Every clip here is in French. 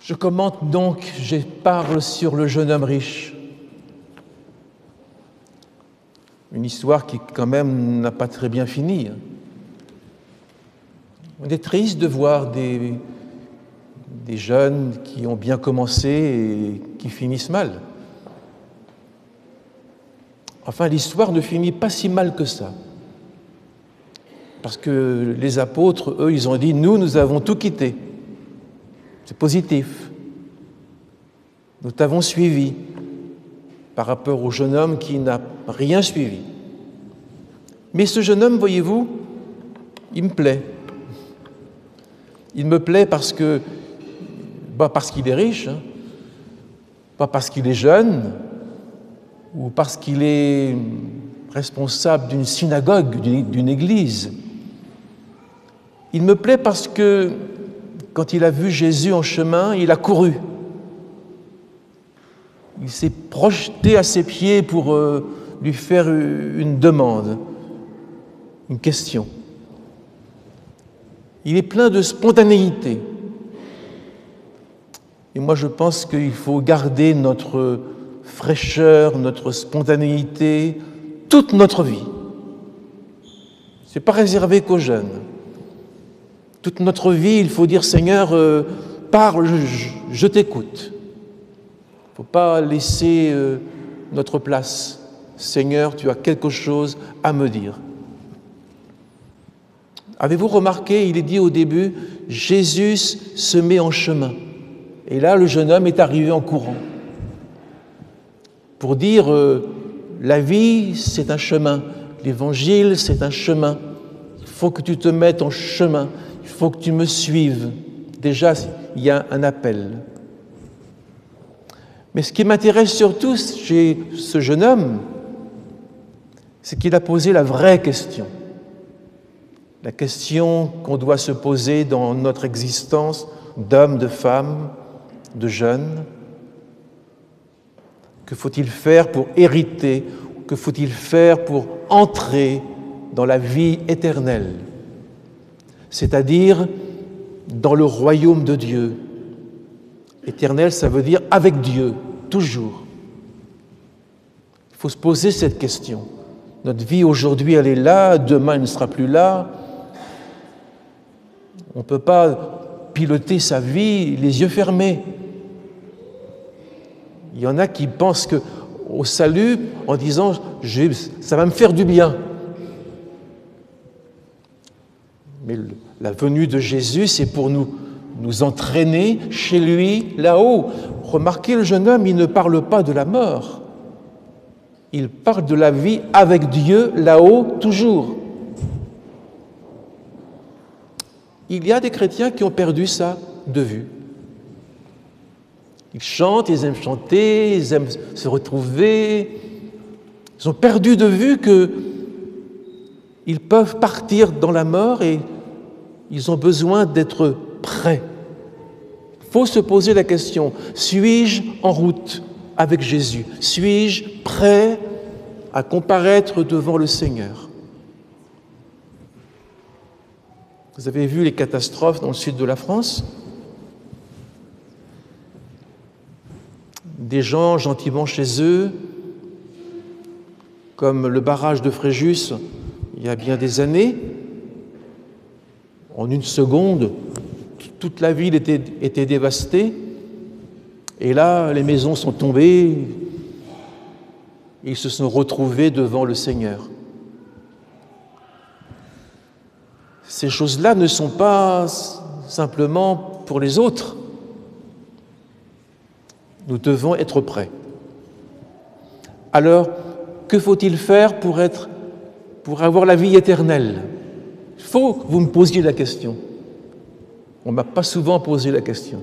Je commente donc, je parle sur le jeune homme riche. Une histoire qui, quand même, n'a pas très bien fini. On est triste de voir des jeunes qui ont bien commencé et qui finissent mal. Enfin, l'histoire ne finit pas si mal que ça. Parce que les apôtres, eux, ils ont dit « Nous avons tout quitté ». C'est positif. Nous t'avons suivi par rapport au jeune homme qui n'a rien suivi. Mais ce jeune homme, voyez-vous, il me plaît. Il me plaît parce qu'il est riche, pas parce qu'il est jeune, ou parce qu'il est responsable d'une synagogue, d'une église. Il me plaît parce que quand il a vu Jésus en chemin, il a couru. Il s'est projeté à ses pieds pour lui faire une demande, une question. Il est plein de spontanéité. Et moi, je pense qu'il faut garder notre fraîcheur, notre spontanéité, toute notre vie. Ce n'est pas réservé qu'aux jeunes. Toute notre vie, il faut dire « Seigneur, parle, je t'écoute ». Il ne faut pas laisser notre place. « Seigneur, tu as quelque chose à me dire ». Avez-vous remarqué, il est dit au début, Jésus se met en chemin. Et là, le jeune homme est arrivé en courant. Pour dire, la vie, c'est un chemin. L'évangile, c'est un chemin. Il faut que tu te mettes en chemin. Il faut que tu me suives. Déjà, il y a un appel. Mais ce qui m'intéresse surtout chez ce jeune homme, c'est qu'il a posé la vraie question. La question qu'on doit se poser dans notre existence d'hommes, de femmes, de jeunes. Que faut-il faire pour hériter? Que faut-il faire pour entrer dans la vie éternelle? C'est-à-dire dans le royaume de Dieu. Éternel, ça veut dire avec Dieu, toujours. Il faut se poser cette question. Notre vie aujourd'hui, elle est là, demain, elle ne sera plus là. On ne peut pas piloter sa vie les yeux fermés. Il y en a qui pensent au salut en disant « ça va me faire du bien ». Mais la venue de Jésus, c'est pour nous entraîner chez lui, là-haut. Remarquez, le jeune homme, il ne parle pas de la mort. Il parle de la vie avec Dieu, là-haut, toujours. Il y a des chrétiens qui ont perdu ça de vue. Ils chantent, ils aiment chanter, ils aiment se retrouver. Ils ont perdu de vue qu'ils peuvent partir dans la mort et ils ont besoin d'être prêts. Il faut se poser la question, suis-je en route avec Jésus? Suis-je prêt à comparaître devant le Seigneur? Vous avez vu les catastrophes dans le sud de la France? Des gens gentiment chez eux, comme le barrage de Fréjus il y a bien des années. En une seconde, toute la ville était dévastée. Et là, les maisons sont tombées et ils se sont retrouvés devant le Seigneur. Ces choses-là ne sont pas simplement pour les autres. Nous devons être prêts. Alors, que faut-il faire pour avoir la vie éternelle? Il faut que vous me posiez la question. On ne m'a pas souvent posé la question.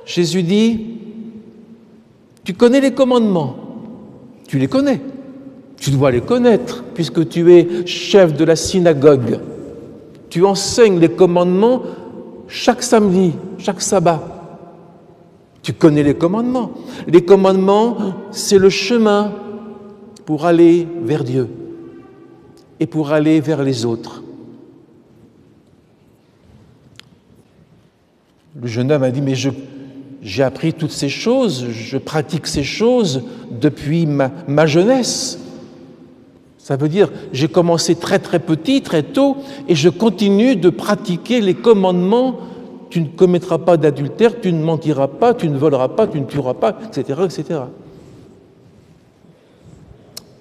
Jésus dit, tu connais les commandements. Tu les connais. Tu dois les connaître, puisque tu es chef de la synagogue. Tu enseignes les commandements chaque samedi, chaque sabbat. Tu connais les commandements. Les commandements, c'est le chemin pour aller vers Dieu et pour aller vers les autres. Le jeune homme a dit, mais j'ai appris toutes ces choses, je pratique ces choses depuis ma jeunesse. Ça veut dire, j'ai commencé très très petit, très tôt, et je continue de pratiquer les commandements. Tu ne commettras pas d'adultère, tu ne mentiras pas, tu ne voleras pas, tu ne tueras pas, etc., etc.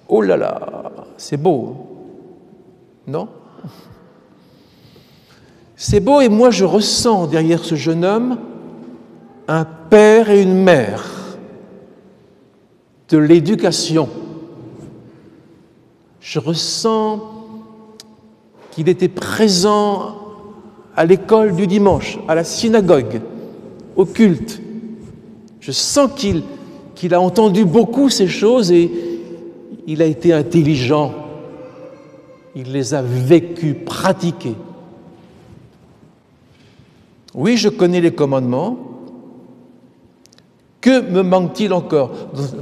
Oh là là, c'est beau, non? C'est beau, et moi je ressens derrière ce jeune homme un père et une mère de l'éducation. Je ressens qu'il était présent à l'école du dimanche, à la synagogue, au culte. Je sens qu'il a entendu beaucoup ces choses et il a été intelligent. Il les a vécues, pratiquées. Oui, je connais les commandements. Que me manque-t-il encore?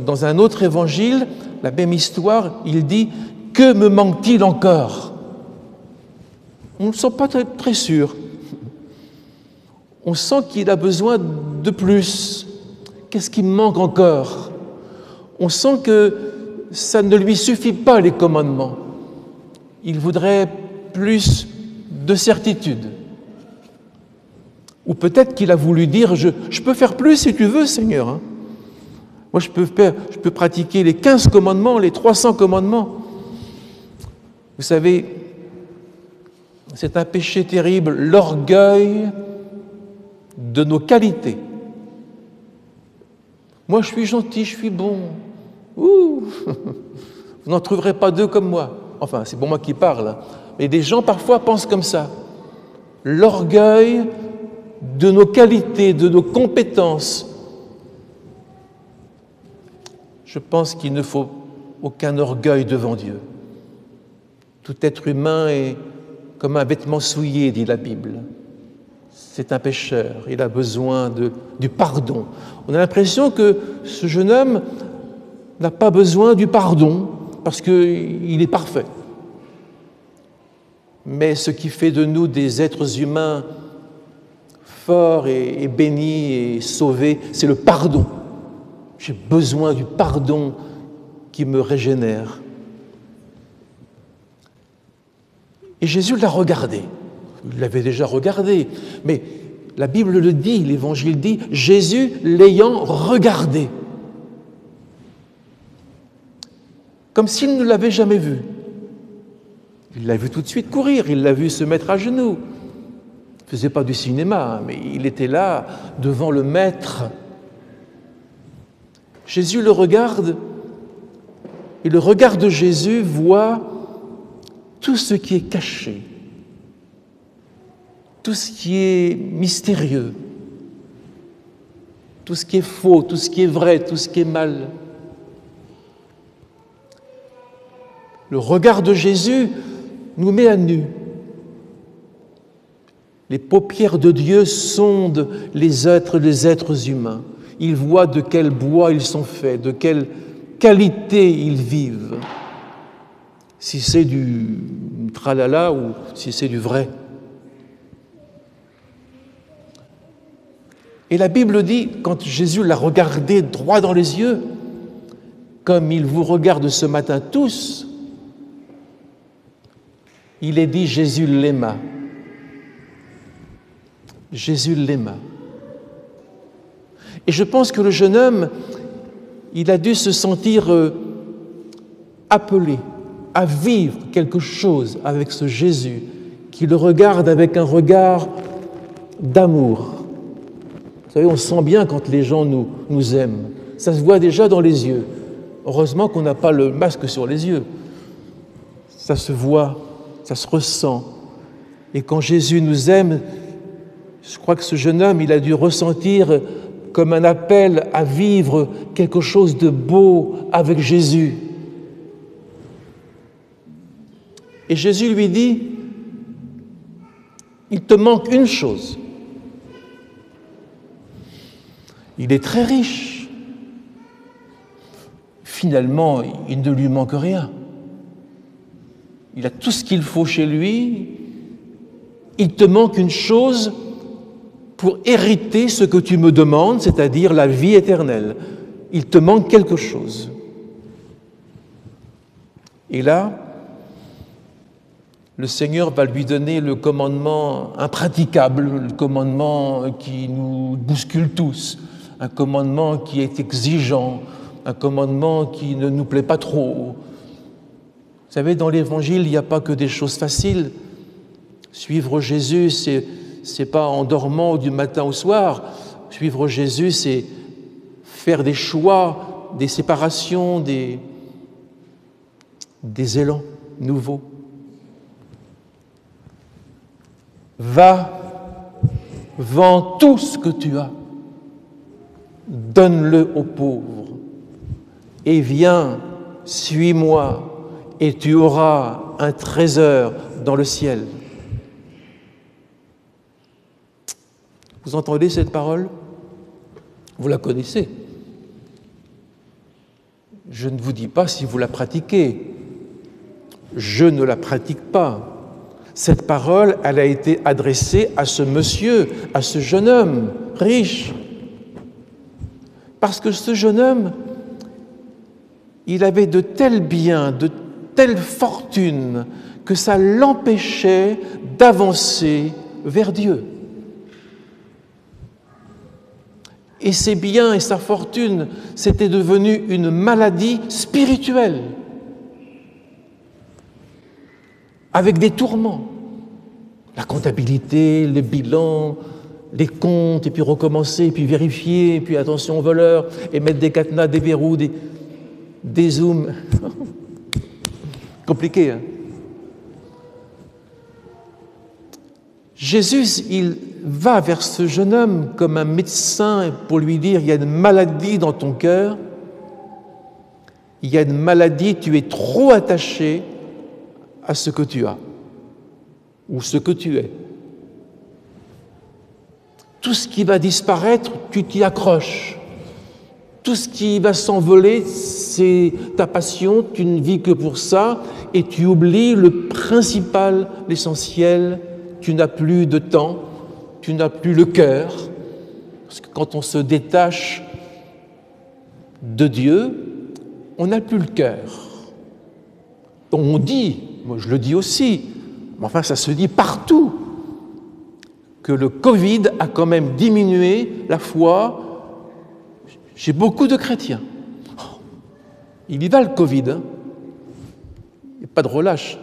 Dans un autre évangile, la même histoire, il dit « Que me manque-t-il encore ?» On ne se sent pas très sûr. On sent qu'il a besoin de plus. Qu'est-ce qui me manque encore? On sent que ça ne lui suffit pas, les commandements. Il voudrait plus de certitude. Ou peut-être qu'il a voulu dire, je peux faire plus si tu veux, Seigneur. Hein. Moi, je peux pratiquer les 15 commandements, les 300 commandements. Vous savez, c'est un péché terrible, l'orgueil de nos qualités. Moi, je suis gentil, je suis bon. Ouh. Vous n'en trouverez pas deux comme moi. Enfin, c'est pour moi qui parle. Mais des gens, parfois, pensent comme ça. L'orgueil de nos qualités, de nos compétences. Je pense qu'il ne faut aucun orgueil devant Dieu. Tout être humain est comme un vêtement souillé, dit la Bible. C'est un pécheur, il a besoin du pardon. On a l'impression que ce jeune homme n'a pas besoin du pardon parce qu'il est parfait. Mais ce qui fait de nous des êtres humains forts et bénis et sauvés, c'est le pardon. J'ai besoin du pardon qui me régénère. Et Jésus l'a regardé. Il l'avait déjà regardé. Mais la Bible le dit, l'Évangile dit, Jésus l'ayant regardé. Comme s'il ne l'avait jamais vu. Il l'a vu tout de suite courir, il l'a vu se mettre à genoux. Il ne faisait pas du cinéma, mais il était là, devant le Maître. Jésus le regarde, et le regard de Jésus voit tout ce qui est caché, tout ce qui est mystérieux, tout ce qui est faux, tout ce qui est vrai, tout ce qui est mal. Le regard de Jésus nous met à nu. Les paupières de Dieu sondent les êtres humains. Il voit de quel bois ils sont faits, de quelle qualité ils vivent. Si c'est du tralala ou si c'est du vrai. Et la Bible dit, quand Jésus l'a regardé droit dans les yeux, comme il vous regarde ce matin tous, il est dit Jésus l'aima. Jésus l'aima. Et je pense que le jeune homme, il a dû se sentir appelé à vivre quelque chose avec ce Jésus qui le regarde avec un regard d'amour. Vous savez, on sent bien quand les gens nous aiment. Ça se voit déjà dans les yeux. Heureusement qu'on n'a pas le masque sur les yeux. Ça se voit, ça se ressent. Et quand Jésus nous aime, je crois que ce jeune homme, il a dû ressentir comme un appel à vivre quelque chose de beau avec Jésus. Et Jésus lui dit, il te manque une chose. Il est très riche. Finalement, il ne lui manque rien. Il a tout ce qu'il faut chez lui. Il te manque une chose pour hériter ce que tu me demandes, c'est-à-dire la vie éternelle. Il te manque quelque chose. Et là, le Seigneur va lui donner le commandement impraticable, le commandement qui nous bouscule tous, un commandement qui est exigeant, un commandement qui ne nous plaît pas trop. Vous savez, dans l'Évangile, il n'y a pas que des choses faciles. Suivre Jésus, c'est pas en dormant du matin au soir. Suivre Jésus, c'est faire des choix, des séparations, des élans nouveaux. Va, vends tout ce que tu as, donne-le aux pauvres, et viens, suis-moi, et tu auras un trésor dans le ciel. Vous entendez cette parole? Vous la connaissez. Je ne vous dis pas si vous la pratiquez. Je ne la pratique pas. Cette parole, elle a été adressée à ce monsieur, à ce jeune homme riche. Parce que ce jeune homme, il avait de tels biens, de telles fortunes, que ça l'empêchait d'avancer vers Dieu. Et ses biens et sa fortune, c'était devenu une maladie spirituelle, avec des tourments. La comptabilité, les bilans, les comptes, et puis recommencer, et puis vérifier, et puis attention aux voleurs, et mettre des cadenas, des verrous, des zooms. Compliqué, hein? Jésus, il va vers ce jeune homme comme un médecin pour lui dire, il y a une maladie dans ton cœur, il y a une maladie, tu es trop attaché à ce que tu as ou ce que tu es. Tout ce qui va disparaître, tu t'y accroches. Tout ce qui va s'envoler, c'est ta passion, tu ne vis que pour ça et tu oublies le principal, l'essentiel. Tu n'as plus de temps, tu n'as plus le cœur. Parce que quand on se détache de Dieu, on n'a plus le cœur. On dit, moi je le dis aussi, mais enfin ça se dit partout, que le Covid a quand même diminué la foi chez beaucoup de chrétiens. Il y va le Covid, hein. Il n'y a pas de relâche.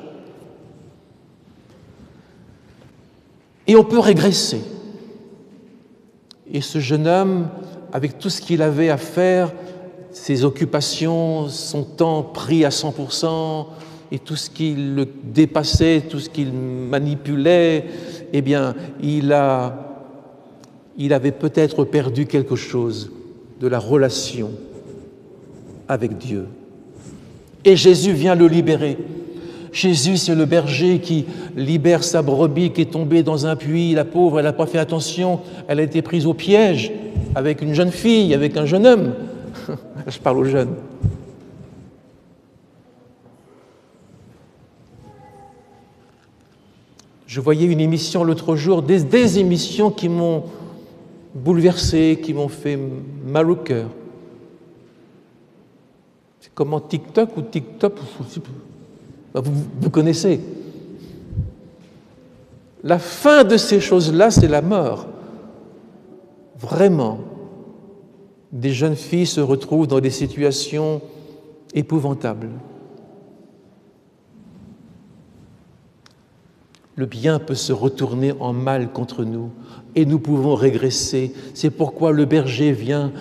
Et on peut régresser. Et ce jeune homme, avec tout ce qu'il avait à faire, ses occupations, son temps pris à 100%, et tout ce qui le dépassait, tout ce qu'il manipulait, eh bien, il avait peut-être perdu quelque chose de la relation avec Dieu. Et Jésus vient le libérer. Jésus, c'est le berger qui libère sa brebis qui est tombée dans un puits. La pauvre, elle n'a pas fait attention, elle a été prise au piège avec une jeune fille, avec un jeune homme. Je parle aux jeunes. Je voyais une émission l'autre jour, des émissions qui m'ont bouleversé, qui m'ont fait mal au cœur. C'est comment TikTok ou TikTok, vous connaissez. La fin de ces choses-là, c'est la mort. Vraiment. Des jeunes filles se retrouvent dans des situations épouvantables. Le bien peut se retourner en mal contre nous et nous pouvons régresser. C'est pourquoi le berger vient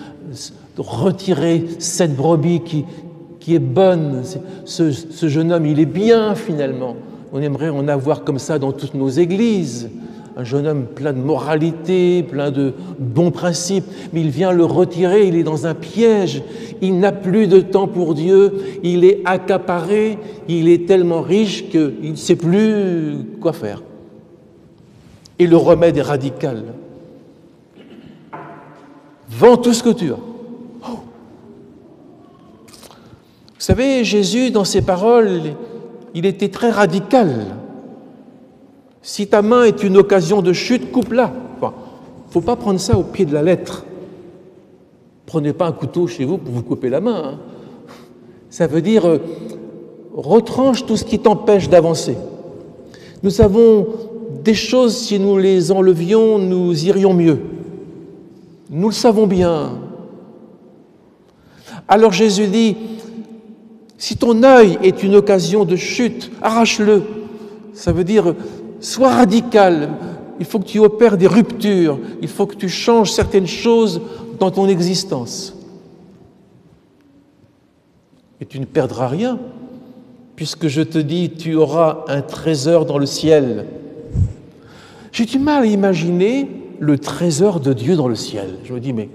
retirer cette brebis qui est bonne. Ce jeune homme, il est bien finalement. On aimerait en avoir comme ça dans toutes nos églises. Un jeune homme plein de moralité, plein de bons principes, mais il vient le retirer, il est dans un piège. Il n'a plus de temps pour Dieu, il est accaparé, il est tellement riche qu'il ne sait plus quoi faire. Et le remède est radical. Vends tout ce que tu as. Oh. Vous savez, Jésus, dans ses paroles, il était très radical. Si ta main est une occasion de chute, coupe-la. Enfin, ne faut pas prendre ça au pied de la lettre. Prenez pas un couteau chez vous pour vous couper la main. Hein. Ça veut dire retranche tout ce qui t'empêche d'avancer. Nous avons des choses, si nous les enlevions, nous irions mieux. Nous le savons bien. Alors Jésus dit, si ton œil est une occasion de chute, arrache-le. Ça veut dire, sois radical. Il faut que tu opères des ruptures. Il faut que tu changes certaines choses dans ton existence. Et tu ne perdras rien, puisque je te dis, tu auras un trésor dans le ciel. J'ai du mal à imaginer le trésor de Dieu dans le ciel. Je me dis, mais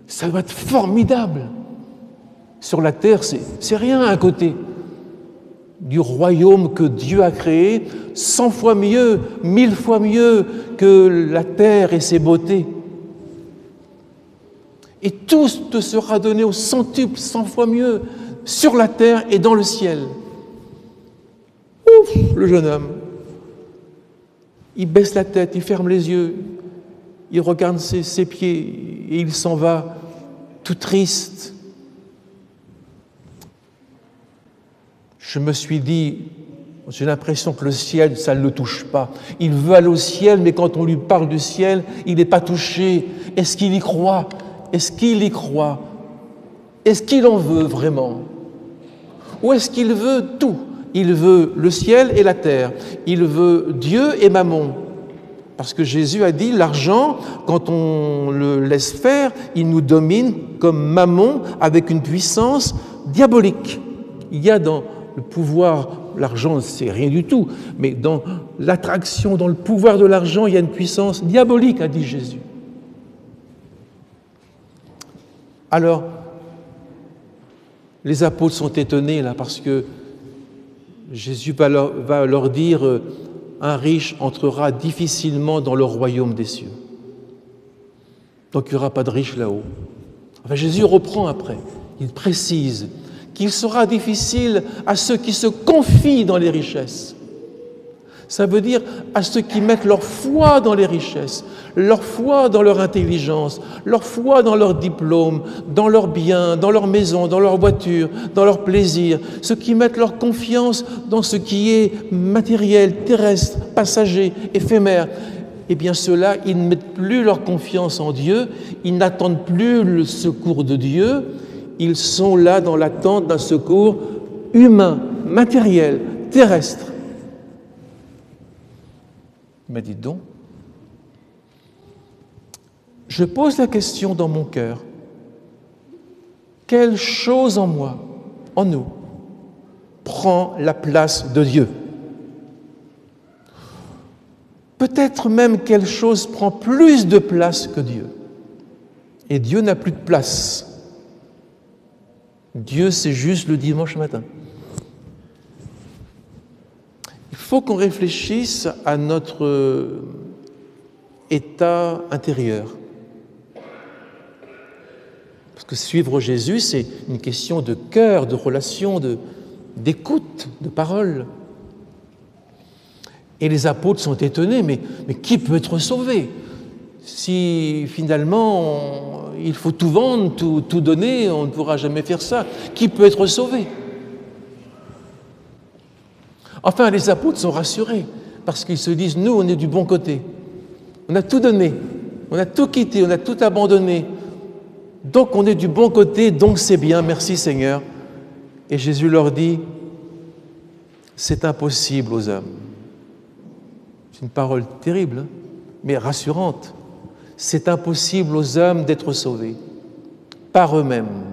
ça doit être formidable. Sur la terre, c'est rien à côté du royaume que Dieu a créé, 100 fois mieux, 1000 fois mieux que la terre et ses beautés. Et tout te sera donné au centuple, 100 fois mieux, sur la terre et dans le ciel. Ouf, le jeune homme. Il baisse la tête, il ferme les yeux, il regarde ses pieds et il s'en va, tout triste. Je me suis dit, j'ai l'impression que le ciel, ça ne le touche pas. Il veut aller au ciel, mais quand on lui parle du ciel, il n'est pas touché. Est-ce qu'il y croit? Est-ce qu'il y croit? Est-ce qu'il en veut vraiment? Ou est-ce qu'il veut tout? Il veut le ciel et la terre. Il veut Dieu et Mammon. Parce que Jésus a dit, l'argent, quand on le laisse faire, il nous domine comme Mammon avec une puissance diabolique. Il y a dans le pouvoir, l'argent, c'est rien du tout, mais dans l'attraction, dans le pouvoir de l'argent, il y a une puissance diabolique, a dit Jésus. Alors, les apôtres sont étonnés là parce que Jésus va leur dire un riche entrera difficilement dans le royaume des cieux. Donc il n'y aura pas de riche là-haut. Enfin, Jésus reprend après, il précise qu'il sera difficile à ceux qui se confient dans les richesses. Ça veut dire à ceux qui mettent leur foi dans les richesses, leur foi dans leur intelligence, leur foi dans leurs diplômes, dans leurs biens, dans leur maison, dans leur voiture, dans leurs plaisirs, ceux qui mettent leur confiance dans ce qui est matériel, terrestre, passager, éphémère. Eh bien ceux-là, ils ne mettent plus leur confiance en Dieu, ils n'attendent plus le secours de Dieu, ils sont là dans l'attente d'un secours humain, matériel, terrestre. Mais dites donc, je pose la question dans mon cœur, quelle chose en moi, en nous, prend la place de Dieu? Peut-être même quelle chose prend plus de place que Dieu. Et Dieu n'a plus de place. Dieu, c'est juste le dimanche matin. Il faut qu'on réfléchisse à notre état intérieur. Parce que suivre Jésus, c'est une question de cœur, de relation, d'écoute, de parole. Et les apôtres sont étonnés, mais qui peut être sauvé? Si finalement il faut tout vendre, tout donner, on ne pourra jamais faire ça. Qui peut être sauvé? Enfin, les apôtres sont rassurés, parce qu'ils se disent, nous, on est du bon côté. On a tout donné, on a tout quitté, on a tout abandonné. Donc, on est du bon côté, donc c'est bien, merci Seigneur. Et Jésus leur dit, c'est impossible aux hommes. C'est une parole terrible, mais rassurante. C'est impossible aux hommes d'être sauvés par eux-mêmes.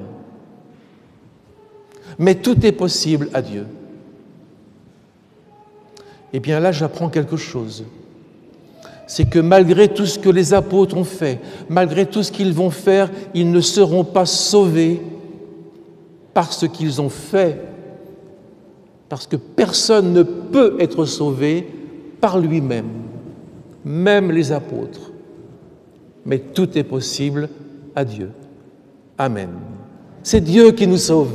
Mais tout est possible à Dieu. Eh bien là, j'apprends quelque chose. C'est que malgré tout ce que les apôtres ont fait, malgré tout ce qu'ils vont faire, ils ne seront pas sauvés par ce qu'ils ont fait, parce que personne ne peut être sauvé par lui-même, même les apôtres. Mais tout est possible à Dieu. Amen. C'est Dieu qui nous sauve.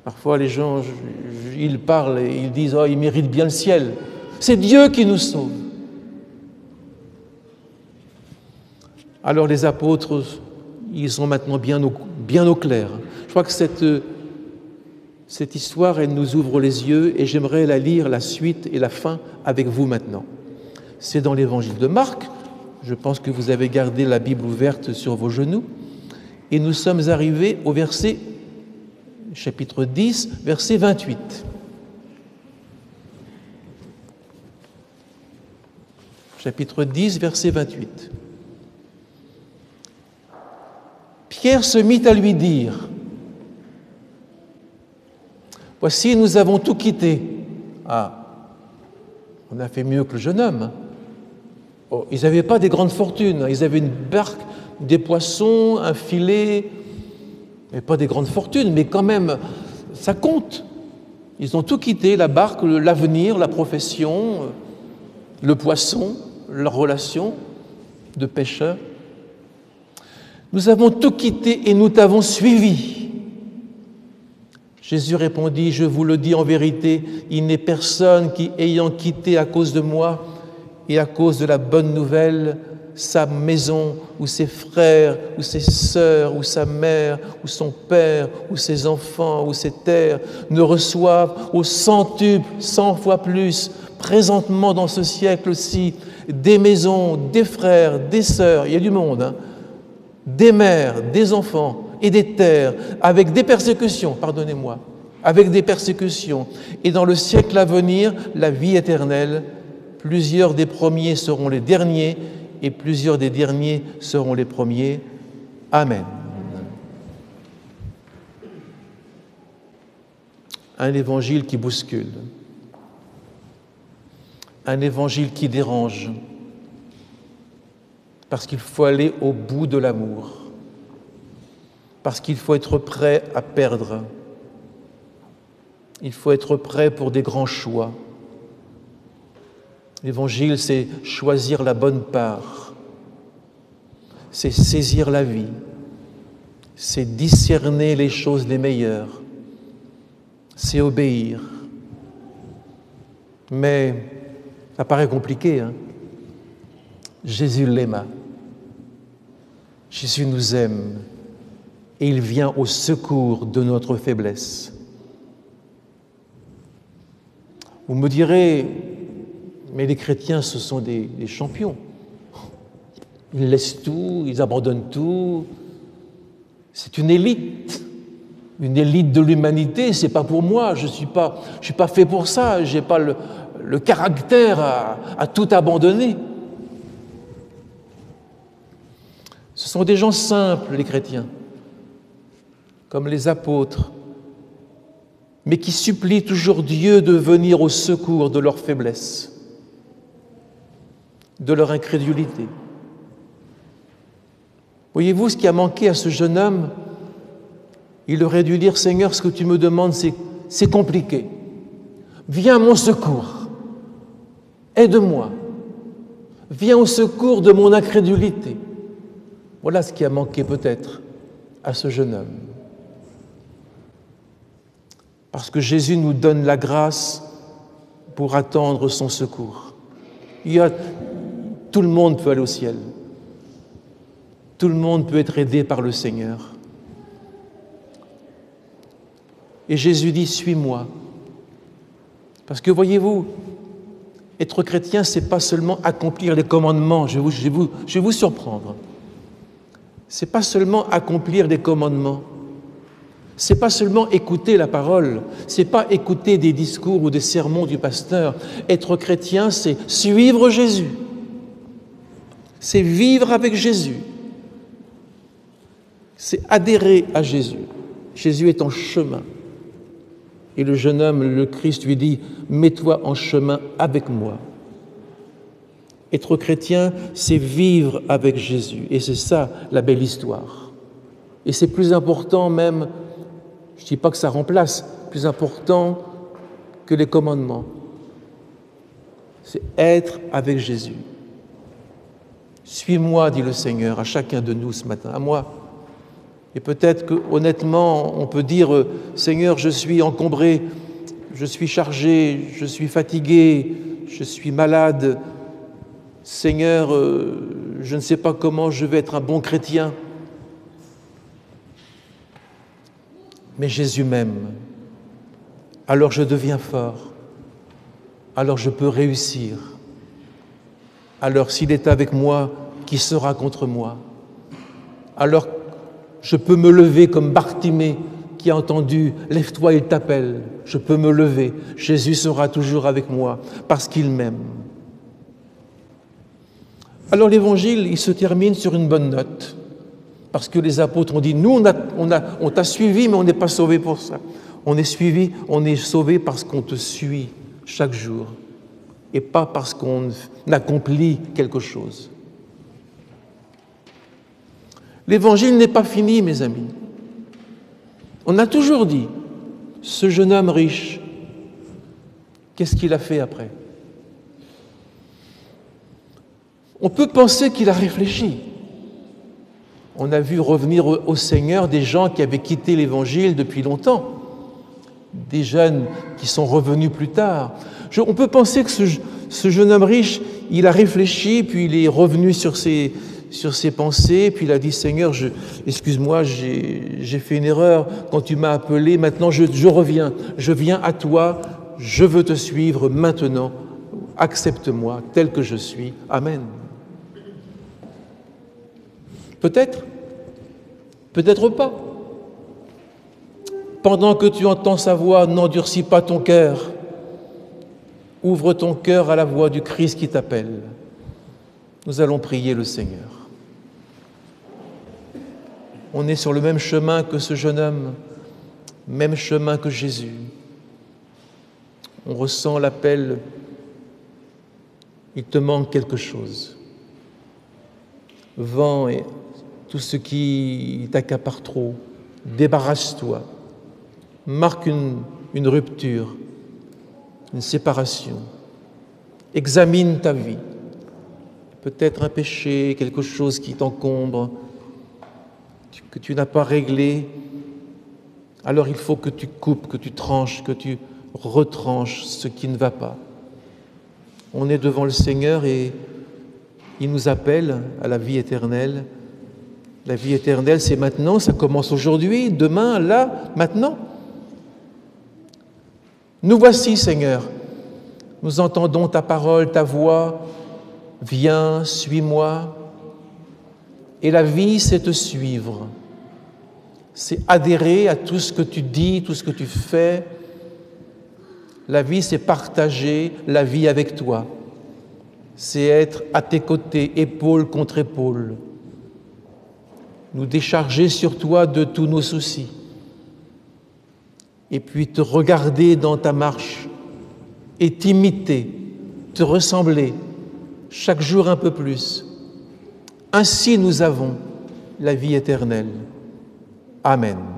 Parfois, les gens, ils parlent et ils disent « Oh, ils méritent bien le ciel ». C'est Dieu qui nous sauve. Alors les apôtres, ils sont maintenant bien au clair. Je crois que cette histoire, elle nous ouvre les yeux et j'aimerais la lire, la suite et la fin avec vous maintenant. C'est dans l'évangile de Marc. Je pense que vous avez gardé la Bible ouverte sur vos genoux. Et nous sommes arrivés au chapitre 10, verset 28. Chapitre 10, verset 28. Pierre se mit à lui dire, « Voici, nous avons tout quitté. » Ah, on a fait mieux que le jeune homme. Oh, ils n'avaient pas des grandes fortunes. Ils avaient une barque, des poissons, un filet, mais pas des grandes fortunes, mais quand même, ça compte. Ils ont tout quitté, la barque, l'avenir, la profession, le poisson, leur relation de pêcheurs. Nous avons tout quitté et nous t'avons suivi. Jésus répondit, je vous le dis en vérité, il n'est personne qui, ayant quitté à cause de moi et à cause de la bonne nouvelle, sa maison, ou ses frères, ou ses sœurs, ou sa mère, ou son père, ou ses enfants, ou ses terres, ne reçoivent au centuple, 100 fois plus, présentement dans ce siècle-ci, des maisons, des frères, des sœurs, il y a du monde, hein, des mères, des enfants et des terres, avec des persécutions, pardonnez-moi, avec des persécutions, et dans le siècle à venir, la vie éternelle. Plusieurs des premiers seront les derniers, et plusieurs des derniers seront les premiers. Amen. Un évangile qui bouscule, un évangile qui dérange, parce qu'il faut aller au bout de l'amour, parce qu'il faut être prêt à perdre, il faut être prêt pour des grands choix. L'évangile, c'est choisir la bonne part, c'est saisir la vie, c'est discerner les choses les meilleures, c'est obéir. Mais ça paraît compliqué, hein? Jésus l'aima. Jésus nous aime et il vient au secours de notre faiblesse. Vous me direz, mais les chrétiens, ce sont des champions. Ils laissent tout, ils abandonnent tout. C'est une élite de l'humanité. C'est pas pour moi. Je suis pas fait pour ça. J'ai pas le caractère à tout abandonner. Ce sont des gens simples, les chrétiens, comme les apôtres, mais qui supplient toujours Dieu de venir au secours de leur faiblesse, de leur incrédulité. Voyez-vous ce qui a manqué à ce jeune homme? Il aurait dû dire, Seigneur, ce que tu me demandes, c'est compliqué. Viens à mon secours. Aide-moi. Viens au secours de mon incrédulité. Voilà ce qui a manqué peut-être à ce jeune homme. Parce que Jésus nous donne la grâce pour attendre son secours. Tout le monde peut aller au ciel. Tout le monde peut être aidé par le Seigneur. Et Jésus dit, suis-moi. Parce que voyez-vous, être chrétien, ce n'est pas seulement accomplir les commandements. Je vais vous surprendre. Ce n'est pas seulement accomplir des commandements. Ce n'est pas seulement écouter la parole. Ce n'est pas écouter des discours ou des sermons du pasteur. Être chrétien, c'est suivre Jésus. C'est vivre avec Jésus. C'est adhérer à Jésus. Jésus est en chemin. Et le jeune homme, le Christ, lui dit, « Mets-toi en chemin avec moi ». Être chrétien, c'est vivre avec Jésus. Et c'est ça, la belle histoire. Et c'est plus important même, je ne dis pas que ça remplace, plus important que les commandements. C'est être avec Jésus. Suis-moi, dit le Seigneur, à chacun de nous ce matin, à moi. Et peut-être qu'honnêtement, on peut dire, Seigneur, je suis encombré, je suis chargé, je suis fatigué, je suis malade. Seigneur, je ne sais pas comment je vais être un bon chrétien. Mais Jésus m'aime. Alors je deviens fort. Alors je peux réussir. Alors s'il est avec moi, qui sera contre moi? Alors je peux me lever comme Bartimée qui a entendu « Lève-toi, il t'appelle ». Je peux me lever. Jésus sera toujours avec moi parce qu'il m'aime. Alors l'Évangile, il se termine sur une bonne note parce que les apôtres ont dit « Nous, on t'a suivi, mais on n'est pas sauvés pour ça. On est suivi, on est sauvés parce qu'on te suit chaque jour et pas parce qu'on accomplit quelque chose. » L'Évangile n'est pas fini, mes amis. On a toujours dit, ce jeune homme riche, qu'est-ce qu'il a fait après? On peut penser qu'il a réfléchi. On a vu revenir au Seigneur des gens qui avaient quitté l'Évangile depuis longtemps, des jeunes qui sont revenus plus tard. On peut penser que ce jeune homme riche, il a réfléchi, puis il est revenu sur ses pensées, puis il a dit « Seigneur, excuse-moi, j'ai fait une erreur quand tu m'as appelé, maintenant je reviens, je viens à toi, je veux te suivre maintenant, accepte-moi tel que je suis, Amen. » Peut-être, peut-être pas. Pendant que tu entends sa voix, n'endurcis pas ton cœur, ouvre ton cœur à la voix du Christ qui t'appelle. Nous allons prier le Seigneur. On est sur le même chemin que ce jeune homme, même chemin que Jésus. On ressent l'appel, il te manque quelque chose. Vends et tout ce qui t'accapare trop, débarrasse-toi, marque une rupture, une séparation. Examine ta vie. Peut-être un péché, quelque chose qui t'encombre, que tu n'as pas réglé, alors il faut que tu coupes, que tu tranches, que tu retranches ce qui ne va pas. On est devant le Seigneur et il nous appelle à la vie éternelle. La vie éternelle, c'est maintenant, ça commence aujourd'hui, demain, là, maintenant. Nous voici, Seigneur. Nous entendons ta parole, ta voix. Viens, suis-moi. Et la vie, c'est te suivre. C'est adhérer à tout ce que tu dis, tout ce que tu fais. La vie, c'est partager la vie avec toi. C'est être à tes côtés, épaule contre épaule. Nous décharger sur toi de tous nos soucis. Et puis te regarder dans ta marche et t'imiter, te ressembler, chaque jour un peu plus. Ainsi nous avons la vie éternelle. Amen.